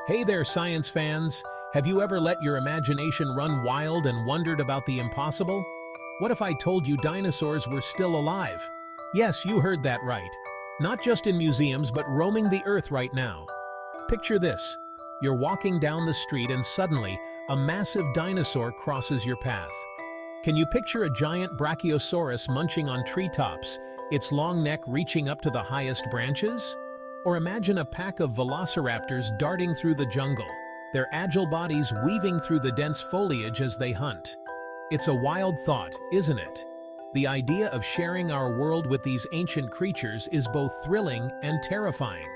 Hey there, science fans! Have you ever let your imagination run wild and wondered about the impossible? What if I told you dinosaurs were still alive? Yes, you heard that right. Not just in museums, but roaming the earth right now. Picture this. You're walking down the street and suddenly, a massive dinosaur crosses your path. Can you picture a giant Brachiosaurus munching on treetops, its long neck reaching up to the highest branches? Or imagine a pack of Velociraptors darting through the jungle, their agile bodies weaving through the dense foliage as they hunt. It's a wild thought, isn't it? The idea of sharing our world with these ancient creatures is both thrilling and terrifying.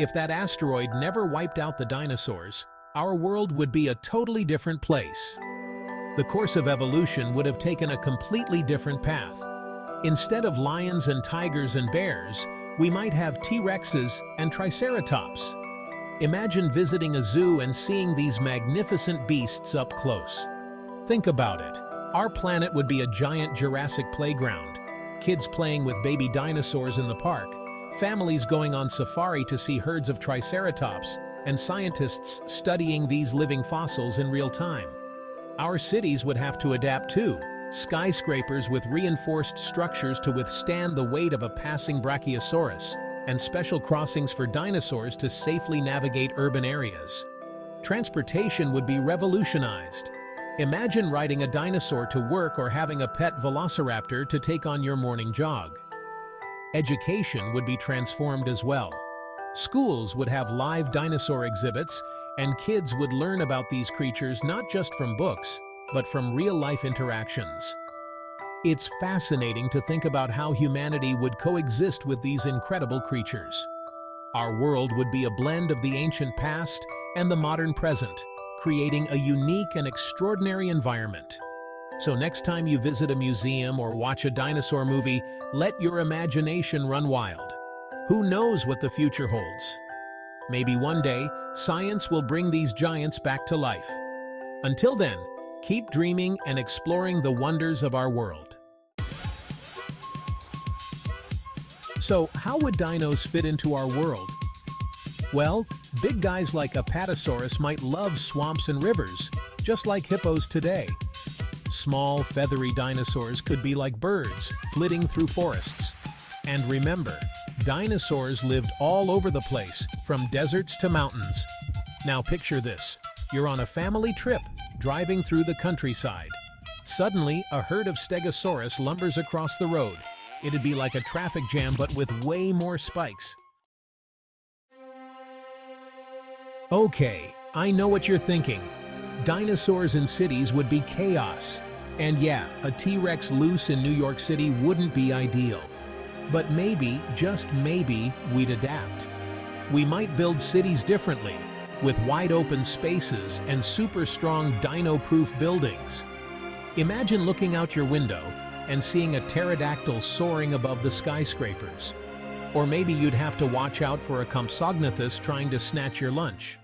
If that asteroid never wiped out the dinosaurs, our world would be a totally different place. The course of evolution would have taken a completely different path. Instead of lions and tigers and bears, we might have T-Rexes and Triceratops. Imagine visiting a zoo and seeing these magnificent beasts up close. Think about it. Our planet would be a giant Jurassic playground. Kids playing with baby dinosaurs in the park, families going on safari to see herds of Triceratops, and scientists studying these living fossils in real time. Our cities would have to adapt too. Skyscrapers with reinforced structures to withstand the weight of a passing Brachiosaurus, and special crossings for dinosaurs to safely navigate urban areas. Transportation would be revolutionized. Imagine riding a dinosaur to work or having a pet Velociraptor to take on your morning jog. Education would be transformed as well. Schools would have live dinosaur exhibits, and kids would learn about these creatures not just from books, but from real-life interactions. It's fascinating to think about how humanity would coexist with these incredible creatures. Our world would be a blend of the ancient past and the modern present, creating a unique and extraordinary environment. So next time you visit a museum or watch a dinosaur movie, let your imagination run wild. Who knows what the future holds? Maybe one day, science will bring these giants back to life. Until then, keep dreaming and exploring the wonders of our world. So, how would dinos fit into our world? Well, big guys like Apatosaurus might love swamps and rivers, just like hippos today. Small, feathery dinosaurs could be like birds, flitting through forests. And remember, dinosaurs lived all over the place, from deserts to mountains. Now picture this. You're on a family trip, driving through the countryside. Suddenly, a herd of Stegosaurus lumbers across the road. It'd be like a traffic jam, but with way more spikes. Okay, I know what you're thinking. Dinosaurs in cities would be chaos. And yeah, a T-Rex loose in New York City wouldn't be ideal. But maybe, just maybe, we'd adapt. We might build cities differently, with wide-open spaces and super-strong dino-proof buildings. Imagine looking out your window and seeing a pterodactyl soaring above the skyscrapers. Or maybe you'd have to watch out for a Compsognathus trying to snatch your lunch.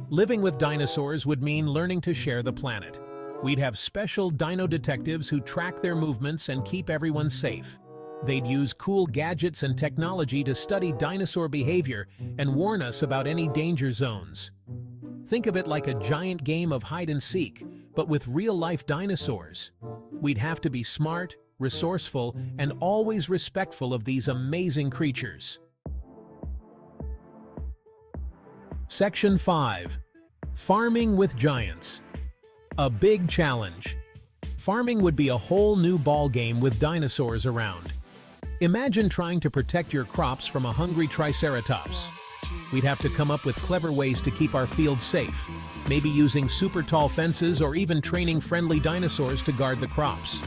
Living with dinosaurs would mean learning to share the planet. We'd have special dino-detectives who track their movements and keep everyone safe. They'd use cool gadgets and technology to study dinosaur behavior and warn us about any danger zones. Think of it like a giant game of hide-and-seek, but with real-life dinosaurs. We'd have to be smart, resourceful, and always respectful of these amazing creatures. Section 5. Farming with Giants. A big challenge. Farming would be a whole new ballgame with dinosaurs around. Imagine trying to protect your crops from a hungry Triceratops. We'd have to come up with clever ways to keep our fields safe, maybe using super tall fences or even training friendly dinosaurs to guard the crops.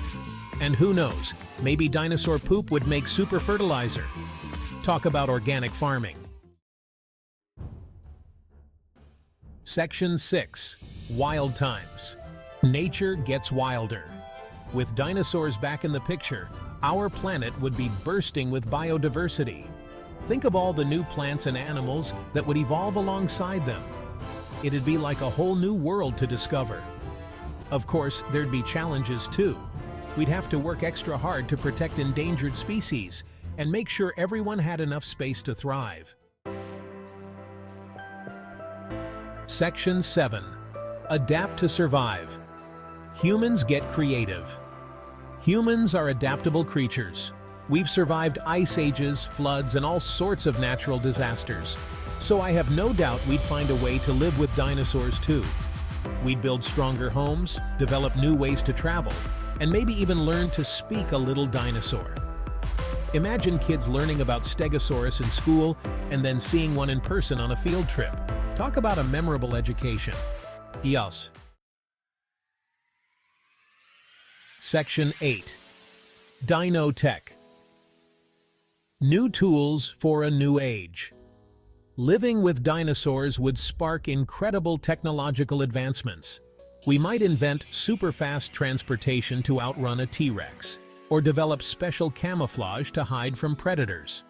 And who knows, maybe dinosaur poop would make super fertilizer. Talk about organic farming. Section 6. Wild Times. Nature gets wilder. With dinosaurs back in the picture, our planet would be bursting with biodiversity. Think of all the new plants and animals that would evolve alongside them. It'd be like a whole new world to discover. Of course, there'd be challenges too. We'd have to work extra hard to protect endangered species and make sure everyone had enough space to thrive. Section 7. Adapt to survive. Humans get creative. Humans are adaptable creatures. We've survived ice ages, floods, and all sorts of natural disasters. So I have no doubt we'd find a way to live with dinosaurs too. We'd build stronger homes, develop new ways to travel, and maybe even learn to speak a little dinosaur. Imagine kids learning about Stegosaurus in school and then seeing one in person on a field trip. Talk about a memorable education. Yes. Section 8. Dino Tech. New tools for a new age. Living with dinosaurs would spark incredible technological advancements. We might invent super-fast transportation to outrun a T-Rex, or develop special camouflage to hide from predators.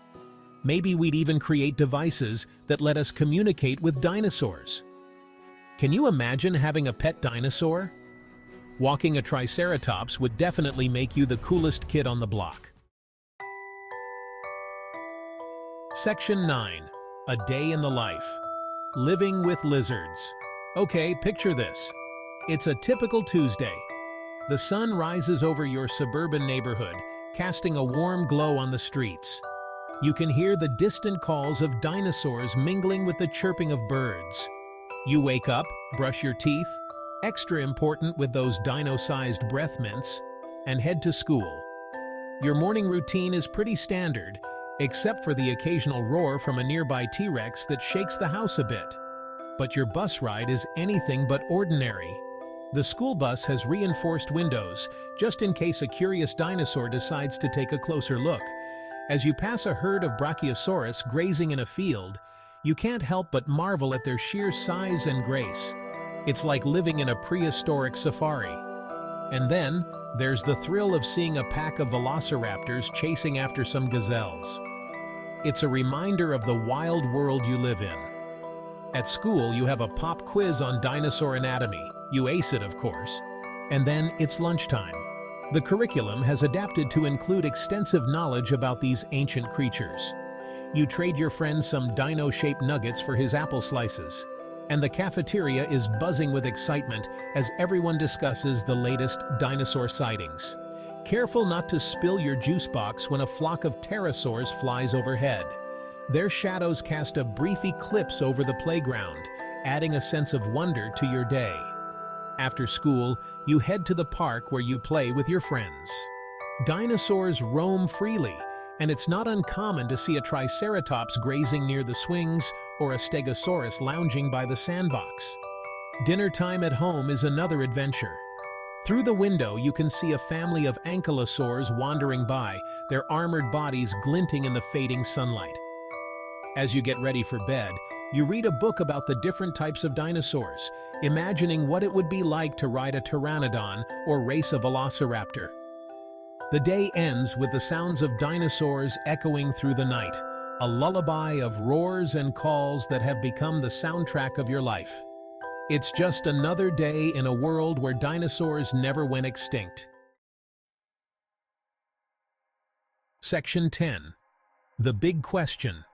Maybe we'd even create devices that let us communicate with dinosaurs. Can you imagine having a pet dinosaur? Walking a Triceratops would definitely make you the coolest kid on the block. Section 9. A day in the life. Living with lizards. Okay, picture this. It's a typical Tuesday. The sun rises over your suburban neighborhood, casting a warm glow on the streets. You can hear the distant calls of dinosaurs mingling with the chirping of birds. You wake up, brush your teeth, extra important with those dino-sized breath mints, and head to school. Your morning routine is pretty standard, except for the occasional roar from a nearby T-Rex that shakes the house a bit. But your bus ride is anything but ordinary. The school bus has reinforced windows, just in case a curious dinosaur decides to take a closer look. As you pass a herd of Brachiosaurus grazing in a field, you can't help but marvel at their sheer size and grace. It's like living in a prehistoric safari. And then, there's the thrill of seeing a pack of Velociraptors chasing after some gazelles. It's a reminder of the wild world you live in. At school, you have a pop quiz on dinosaur anatomy. You ace it, of course. And then it's lunchtime. The curriculum has adapted to include extensive knowledge about these ancient creatures. You trade your friend some dino-shaped nuggets for his apple slices. And the cafeteria is buzzing with excitement as everyone discusses the latest dinosaur sightings. Careful not to spill your juice box when a flock of pterosaurs flies overhead. Their shadows cast a brief eclipse over the playground, adding a sense of wonder to your day. After school, you head to the park where you play with your friends. Dinosaurs roam freely, and it's not uncommon to see a Triceratops grazing near the swings or a Stegosaurus lounging by the sandbox. Dinner time at home is another adventure. Through the window, you can see a family of ankylosaurs wandering by, their armored bodies glinting in the fading sunlight. As you get ready for bed, you read a book about the different types of dinosaurs, imagining what it would be like to ride a pteranodon or race a velociraptor. The day ends with the sounds of dinosaurs echoing through the night, a lullaby of roars and calls that have become the soundtrack of your life. It's just another day in a world where dinosaurs never went extinct. Section 10. The big question.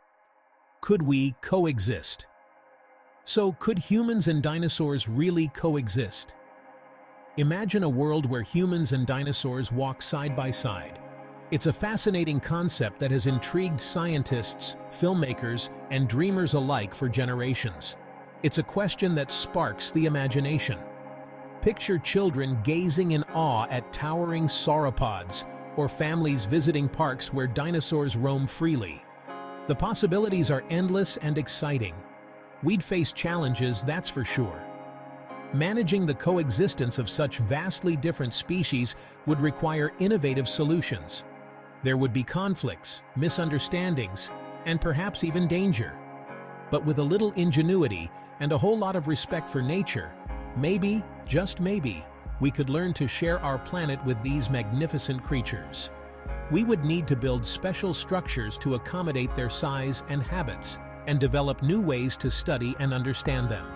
Could we coexist? So, could humans and dinosaurs really coexist? Imagine a world where humans and dinosaurs walk side by side. It's a fascinating concept that has intrigued scientists, filmmakers, and dreamers alike for generations. It's a question that sparks the imagination. Picture children gazing in awe at towering sauropods, or families visiting parks where dinosaurs roam freely. The possibilities are endless and exciting. We'd face challenges, that's for sure. Managing the coexistence of such vastly different species would require innovative solutions. There would be conflicts, misunderstandings, and perhaps even danger. But with a little ingenuity and a whole lot of respect for nature, maybe, just maybe, we could learn to share our planet with these magnificent creatures. We would need to build special structures to accommodate their size and habits, and develop new ways to study and understand them.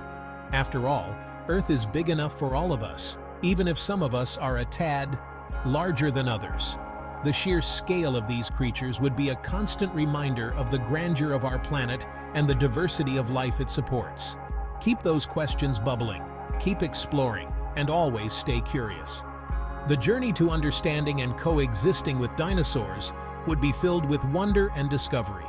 After all, Earth is big enough for all of us, even if some of us are a tad larger than others. The sheer scale of these creatures would be a constant reminder of the grandeur of our planet and the diversity of life it supports. Keep those questions bubbling, keep exploring, and always stay curious. The journey to understanding and coexisting with dinosaurs would be filled with wonder and discovery.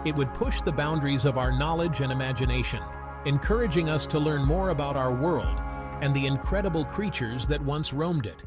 It would push the boundaries of our knowledge and imagination, encouraging us to learn more about our world and the incredible creatures that once roamed it.